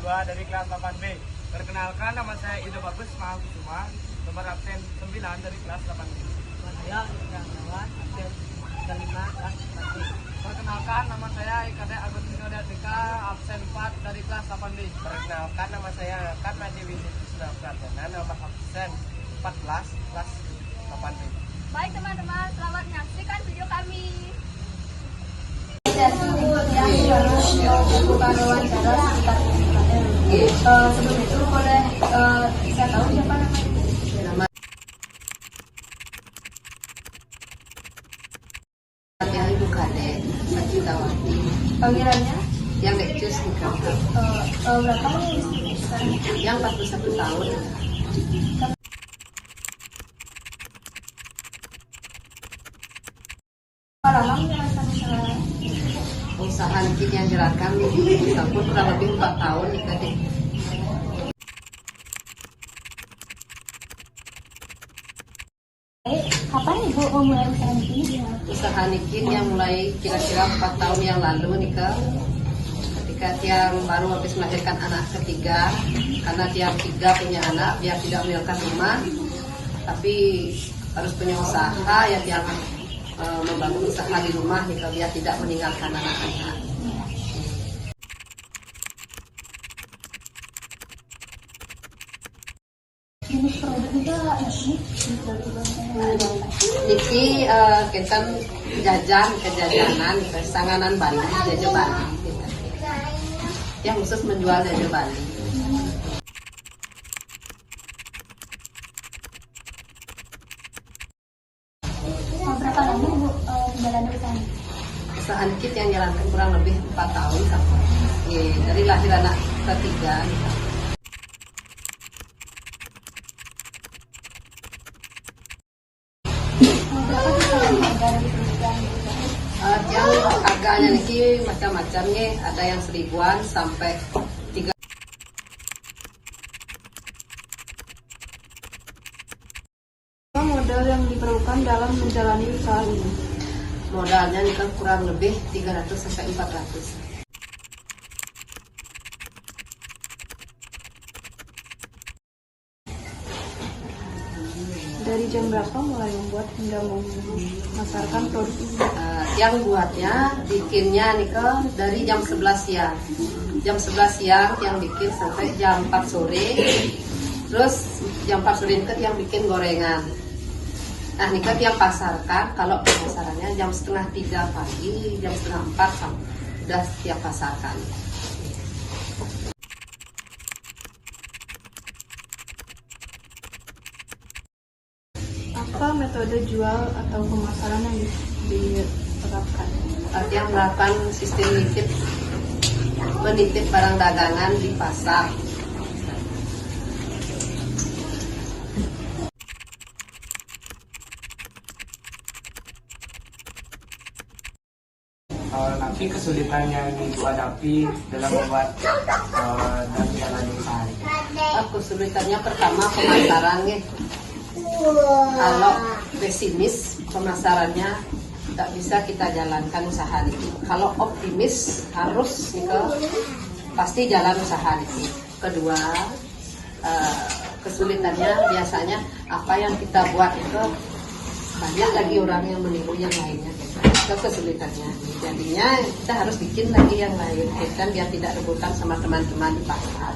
2 dari kelas 8B. Perkenalkan, nama saya Ido Bagus Mahakusuma, nomor absen 9 dari kelas 8B. Nama saya Irwan absen 5 kelas 8B. Perkenalkan, nama saya Ikade Agustino Datika, absen 4 dari kelas 8B. Perkenalkan, nama saya Karna Dewi Sudah Pratana, nomor absen 14 kelas 8B. Baik teman-teman, selamat menyaksikan video kami. Yang melakukan wawancara sekitar sebelum itu boleh saya tahu siapa namanya? Nama Ibu Kade Sajitawati. Panggilannya? Yang Lekcus nikah. Berapa sekarang? Yang 41 tahun. Lama menjalankan usaha? Usaha nikah yang gerakan tahun kurang lebih 4 tahun nikah deh. Kapan Ibu memulai usaha ini? Usaha nikah yang mulai kira-kira 4 tahun yang lalu nikah. Ketika tiang baru habis melahirkan anak ketiga, karena tiang 3 punya anak, biar tidak meninggalkan rumah, tapi harus punya usaha ya tiang membangun usaha di rumah nikah biar tidak meninggalkan anak-anak. Jenis produknya ini? Niki kita kejajanan, sanganan Bali, jajan Bali. Yang khusus menjual jajan Bali. Berapa lama Ibu menjalani usaha ini? Usaha Nikit yang jalankan kurang lebih 4 tahun sampai dari lahir anak ketiga. Berapa sih harga dari perusahaan? Yang harganya niki macam-macamnya, ada yang 1000-an sampai 3. Apa modal yang diperlukan dalam menjalani usaha ini? Modalnya nikah kurang lebih 300 sampai 400. Dari jam berapa mulai membuat hingga memasarkan produk ini? Yang buatnya, bikinnya nikah dari jam 11 siang. Jam 11 siang yang bikin sampai jam 4 sore. Terus jam 4 sore nikah yang bikin gorengan. Nah nikah yang pasarkan, kalau pemasarannya jam setengah 3 pagi, jam setengah 4 sudah siap pasarkan. Apa metode jual atau pemasaran yang diterapkan? Yang melakukan sistem menitip barang dagangan di pasar. Nanti kesulitan yang Ibu hadapi dalam membuat dan menjalani usaha ini. Kesulitannya pertama pemasarannya. Kalau pesimis pemasarannya tidak bisa kita jalankan usaha ini. Kalau optimis harus pasti jalan usaha ini. Kedua, kesulitannya biasanya apa yang kita buat itu banyak lagi orang yang meniru yang lainnya. Itu kesulitannya. Jadinya kita harus bikin lagi yang lain, kan biar tidak rebutan sama teman-teman di pasar.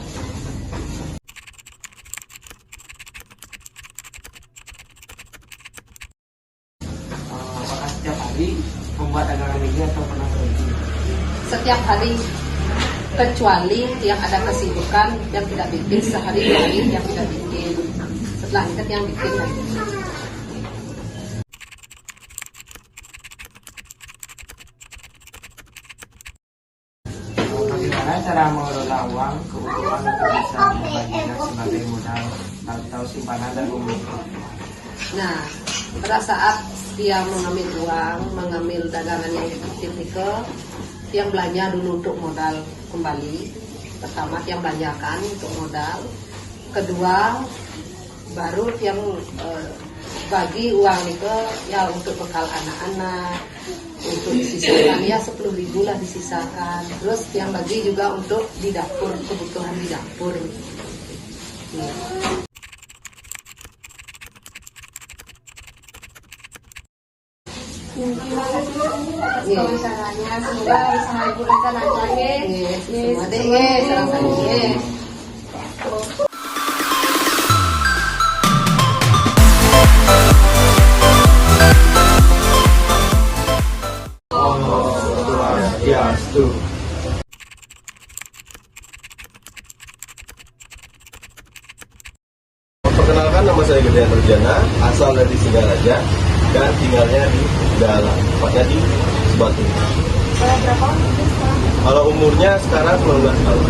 Apakah setiap hari membuat dagangan ini atau pernah berhenti? Setiap hari, kecuali yang ada kesibukan yang tidak bikin sehari-hari yang tidak bikin. Setelah itu yang bikin lagi. Bagaimana cara mengelola uang keuntungan untuk bisa membaginya sebagai modal atau simpanan dan umum? Nah, pada saat dia mengambil uang, mengambil dagangan yang kecil itu, yang belanja dulu untuk modal kembali. Pertama yang belanjakan untuk modal. Kedua, baru yang bagi uang itu ya untuk bekal anak-anak, untuk disisakan ya 10.000 lah disisakan. Terus yang bagi juga untuk di dapur, kebutuhan di dapur. Terima kasih atas pembicaranya. Semoga usaha ibu lancar ya. Semua deh, serang-serangnya. Swastiastu. Perkenalkan, nama saya Gedean Nurjana, asal dari Singaraja dan tinggalnya di Dalam, tepatnya di Sebatu. Berapa umurnya sekarang? Kalau umurnya sekarang 19 tahun.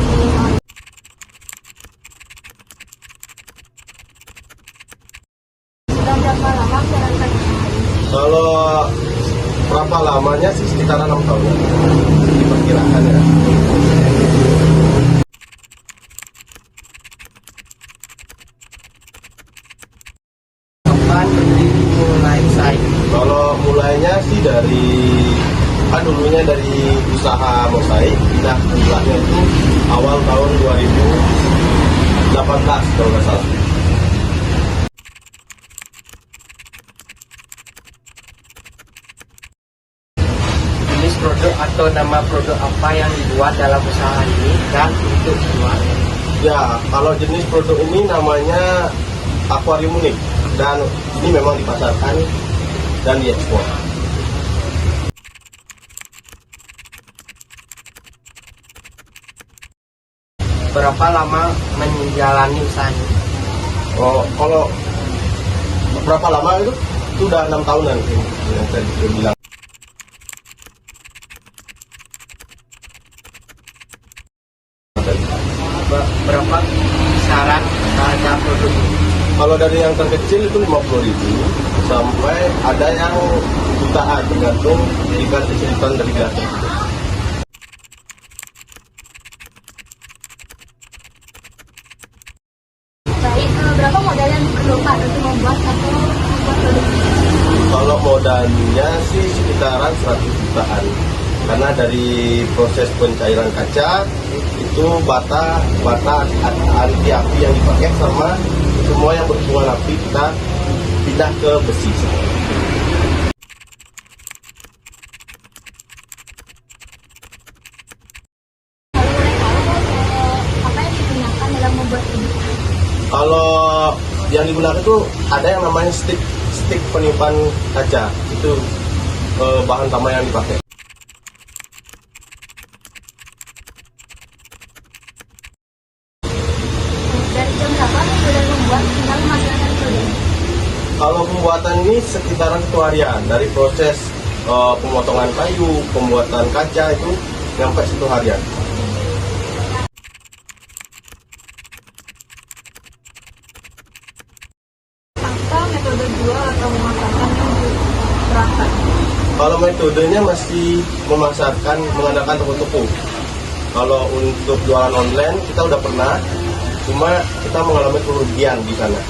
Sudah berapa lama menjalankan usaha ini? Kalau berapa lamanya sih sekitar 6 tahun diperkirakan ya. Kapan berdiri mulai usaha ini? Kalau mulainya sih dari dulunya dari usaha mosaik, pindah ke usahanya itu awal tahun 2018 kalau nggak salah. Jenis produk atau nama produk apa yang dibuat dalam usaha ini dan untuk dijual? Ya, kalau jenis produk ini namanya akuarium unik dan ini memang dipasarkan dan diekspor. Berapa lama menjalani usaha ini? Oh, kalau berapa lama itu? Sudah 6 tahunan yang saya bilang. Berapa kisaran harga produk ini? Kalau dari yang terkecil itu 50.000 sampai ada yang jutaan, tergantung tingkat kesulitan dari gas. Baik, berapa modal yang diperlukan untuk membuat produk ini? Kalau modalnya sih sekitaran 100 jutaan. Karena dari proses pencairan kaca itu bata anti api yang dipakai sama semua yang berhubungan api kita pindah ke besi. Kalau boleh tahu, apa yang digunakan dalam membuat ini? Kalau yang digunakan itu ada yang namanya stick peniupan kaca, itu bahan utama yang dipakai. Dari jam berapa sudah membuat hingga menghasilkan produk? Kalau pembuatan ini sekitaran 1 harian, dari proses pemotongan kayu, pembuatan kaca itu sampai 1 harian. Apa metode jual atau memasarkan yang diterapkan? Kalau metodenya masih memasarkan mengandalkan toko-toko. Kalau untuk jualan online kita udah pernah, cuma kita mengalami kerugian di sana.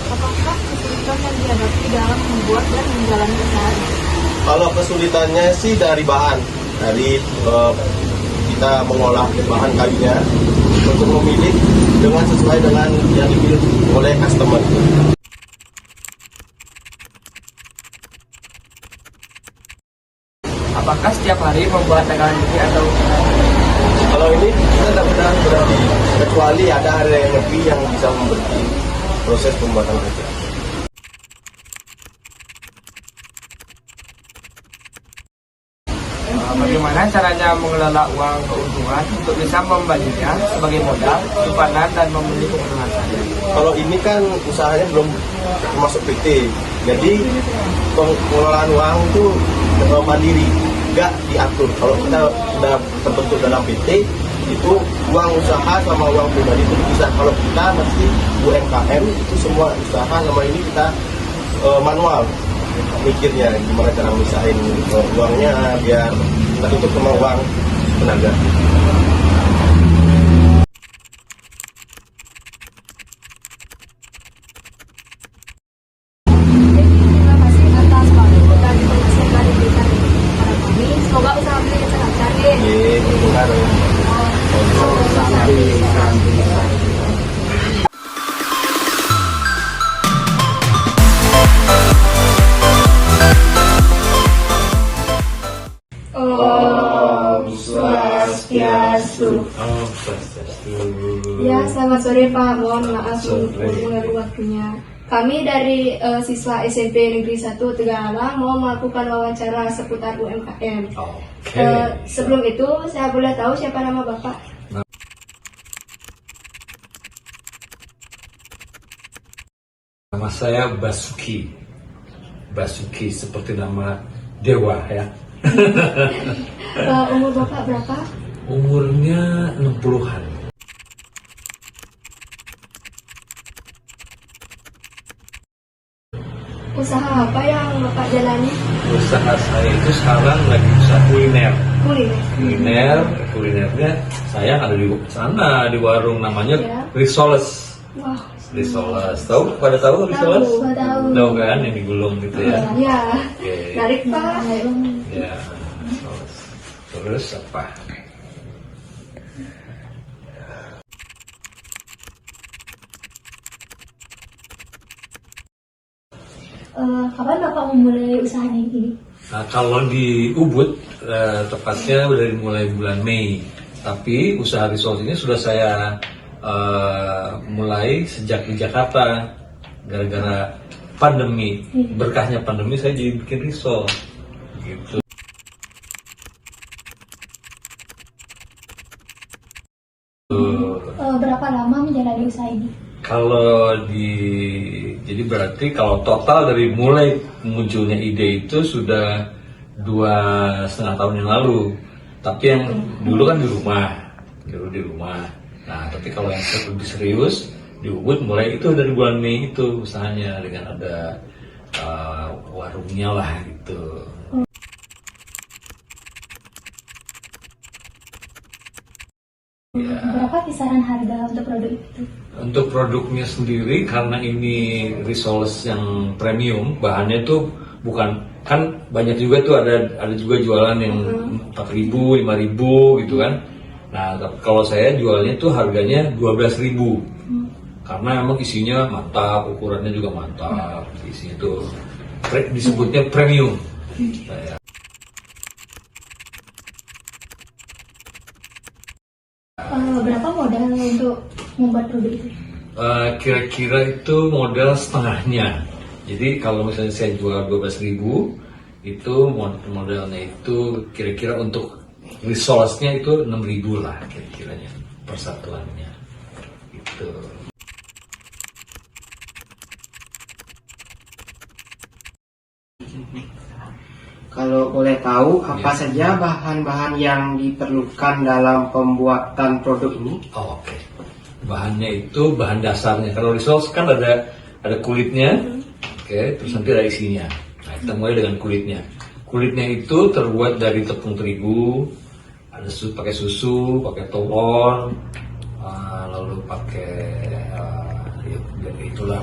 Apakah kesulitan yang dihadapi dalam membuat dan menjalani usaha ini? Kalau kesulitannya sih dari bahan, dari kita mengolah bahan kayunya untuk memilih dengan sesuai dengan yang dipilih oleh customer. Apakah setiap hari membuat dagangan ini atau Kalau ini kita tidak pernah berhenti, kecuali ada hari yang lebih yang bisa memberhenti proses pembuatan kaca. bagaimana caranya mengelola uang keuntungan untuk bisa membaginya sebagai modal, simpanan, dan membeli kebutuhan saya? Kalau ini kan usahanya belum termasuk PT, jadi pengelolaan uang itu mandiri, nggak diatur. Kalau kita sudah terbentuk dalam PT, itu uang usaha sama uang pribadi itu bisa. Kalau kita masih UMKM, itu semua usaha sama ini kita manual mikirnya gimana cara misahin uangnya biar kita tutup sama uang tenaga. bantu usaha itu. Om Swastiastu. Ya, selamat sore Pak. Mohon maaf untuk mengganggu waktunya. Kami dari siswa SMP Negeri 1 Tegalang mau melakukan wawancara seputar UMKM. Sebelum itu, saya boleh tahu siapa nama Bapak? Nama saya Basuki. Basuki seperti nama dewa ya. Umur Bapak berapa? Umurnya 60-an. Usaha apa yang Bapak jalani? Usaha saya itu sekarang lagi usaha kuliner. Kulinernya saya ada di sana di warung namanya Ya. Risoles. Wah, Risoles. Tahu? Pada tahu Risoles? tahu. Tahu kan yang digulung gitu ya. Ya, Oke. menarik Pak. Ya. Risoles. Terus apa? Kapan Bapak memulai usahanya ini? Nah, kalau di Ubud, tepatnya dari mulai bulan Mei. Tapi usaha Risoles ini sudah saya mulai sejak di Jakarta. Gara-gara pandemi, berkahnya pandemi saya jadi bikin Risoles. Gitu. Berapa lama menjalani usaha ini? Jadi berarti kalau total dari mulai munculnya ide itu sudah 2,5 tahun yang lalu. Tapi yang dulu kan di rumah. Nah, tapi kalau yang lebih serius di Ubud mulai itu dari bulan Mei itu usahanya dengan ada warungnya lah gitu. Berapa kisaran harga untuk produk itu? Untuk produknya sendiri karena ini Risoles yang premium, bahannya itu bukan kan banyak juga tuh ada juga jualan yang 4.000, 5.000 gitu kan. Nah, kalau saya jualnya tuh harganya 12.000. Karena emang isinya mantap, ukurannya juga mantap, isinya tuh disebutnya premium. Berapa modal untuk membuat produk itu? Kira-kira itu modal setengahnya. Jadi kalau misalnya saya jual 12.000, itu modalnya itu kira-kira untuk Risolesnya itu 6.000 lah kira-kiranya persatuannya. Gitu. Kalau boleh tahu, apa saja bahan-bahan yang diperlukan dalam pembuatan produk ini? Oke. Bahannya itu bahan dasarnya. Kalau Risoles kan ada kulitnya, oke, terus nanti ada isinya. Nah, kita mulai dengan kulitnya. Kulitnya itu terbuat dari tepung terigu, ada pakai susu, pakai telur, lalu pakai itulah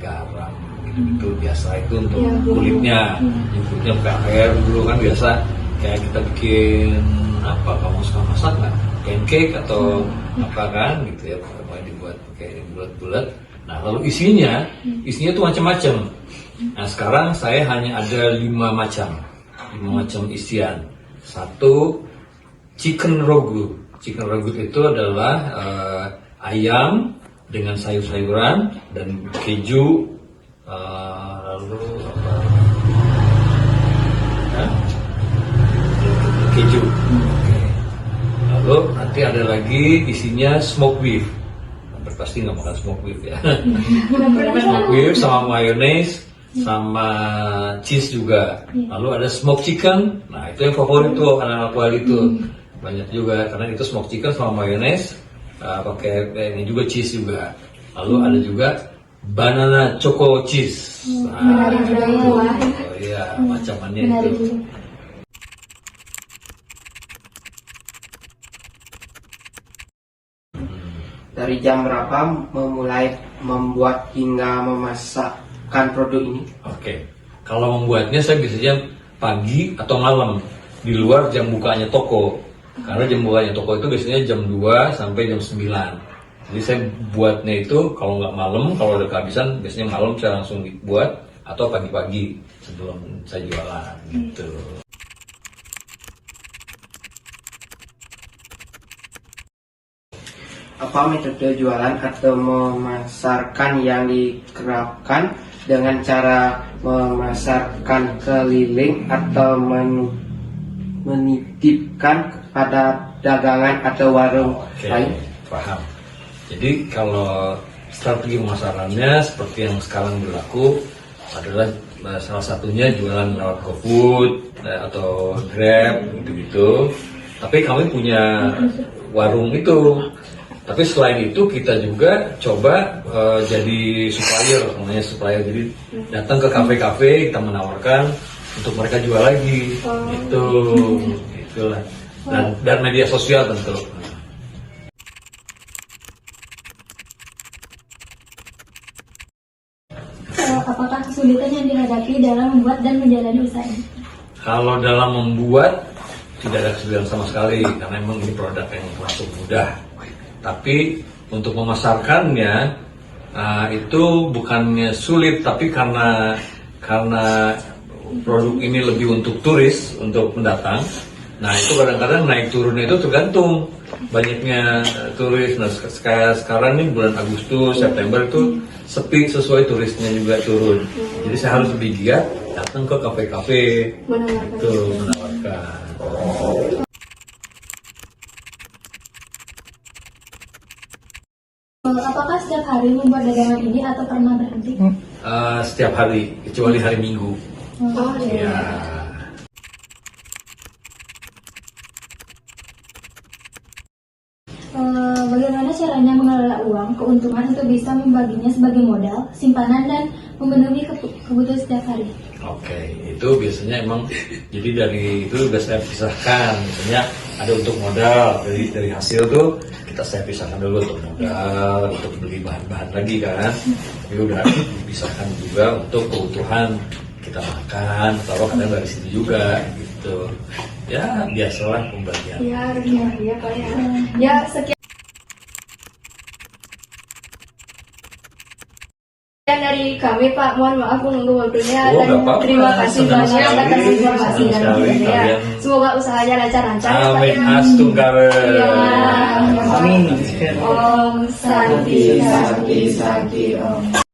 garam. Itu biasa itu untuk kulitnya. Kulitnya pakai air dulu kan biasa kayak kita bikin apa, kamu suka masak nggak? Pancake atau apa kan gitu ya, pokoknya dibuat pakai bulat-bulat. Nah, lalu isinya tuh macam-macam. Nah, sekarang saya hanya ada 5 macam isian. Satu, chicken rogu. Chicken rogu itu adalah ayam dengan sayur-sayuran dan keju. Lalu apa? Keju. Lalu nanti ada lagi isinya smoked beef. Hampir pasti nggak makan smoked beef ya. Smoked beef sama mayonnaise sama cheese juga. Lalu ada smoked chicken. Nah, itu yang favorit tuh anak-anak Wali itu. Banyak juga karena itu smoked chicken sama mayonnaise, pakai ini juga cheese juga. Lalu ada juga banana choco cheese. Nah, iya, macamannya itu. Dari jam berapa memulai membuat hingga memasakkan produk ini? Oke. Kalau membuatnya saya biasanya pagi atau malam di luar jam bukanya toko. Karena jam bukanya toko itu biasanya jam 2 sampai jam 9. Jadi saya buatnya itu kalau nggak malam, kalau udah kehabisan biasanya malam saya langsung buat atau pagi-pagi sebelum saya jualan gitu. Apa metode jualan atau memasarkan yang diterapkan dengan cara memasarkan keliling atau menitipkan kepada dagangan atau warung lain? Paham. Jadi kalau strategi pemasarannya seperti yang sekarang berlaku adalah salah satunya jualan lewat GoFood atau Grab gitu-gitu. Tapi kami punya warung itu. Tapi selain itu kita juga coba jadi supplier, namanya supplier. Jadi datang ke kafe-kafe, kita menawarkan untuk mereka jual lagi, gitu, itulah. Dan media sosial tentu. Apakah kesulitan yang dihadapi dalam membuat dan menjalani usaha ini? Kalau dalam membuat tidak ada kesulitan sama sekali, karena memang ini produk yang langsung mudah. Tapi untuk memasarkannya itu bukannya sulit, tapi karena produk ini lebih untuk turis, untuk pendatang. Nah itu kadang-kadang naik turunnya itu tergantung banyaknya turis. Nah kayak sekarang ini bulan Agustus, September itu sepi, sesuai turisnya juga turun. Jadi saya harus lebih giat datang ke kafe-kafe itu menawarkan. Apakah setiap hari membuat dagangan ini atau pernah berhenti? Setiap hari, kecuali hari Minggu. Oh, iya. Ya. Bagaimana caranya mengelola uang keuntungan untuk bisa membaginya sebagai modal, simpanan, dan memenuhi kebutuhan setiap hari? Oke, itu biasanya emang jadi dari itu udah saya pisahkan. Misalnya ada untuk modal dari hasil tuh saya pisahkan dulu untuk modal, untuk beli bahan-bahan lagi kan. Jadi udah dipisahkan juga untuk kebutuhan kita makan, taruh kadang dari situ juga gitu. Ya biasalah pembagian. Ya, ya, Pak ya. Ya, sekian dari kami, Pak. Mohon maaf menunggu waktunya Oh, dan nggak apa-apa. terima kasih Senang banyak sekali. atas informasi Senang dan sekali ya. kalian. Semoga usahanya lancar-lancar ya, Pak. Amin Ya. astunggare. Ya. Amin. Om Santi Santi Santi Om.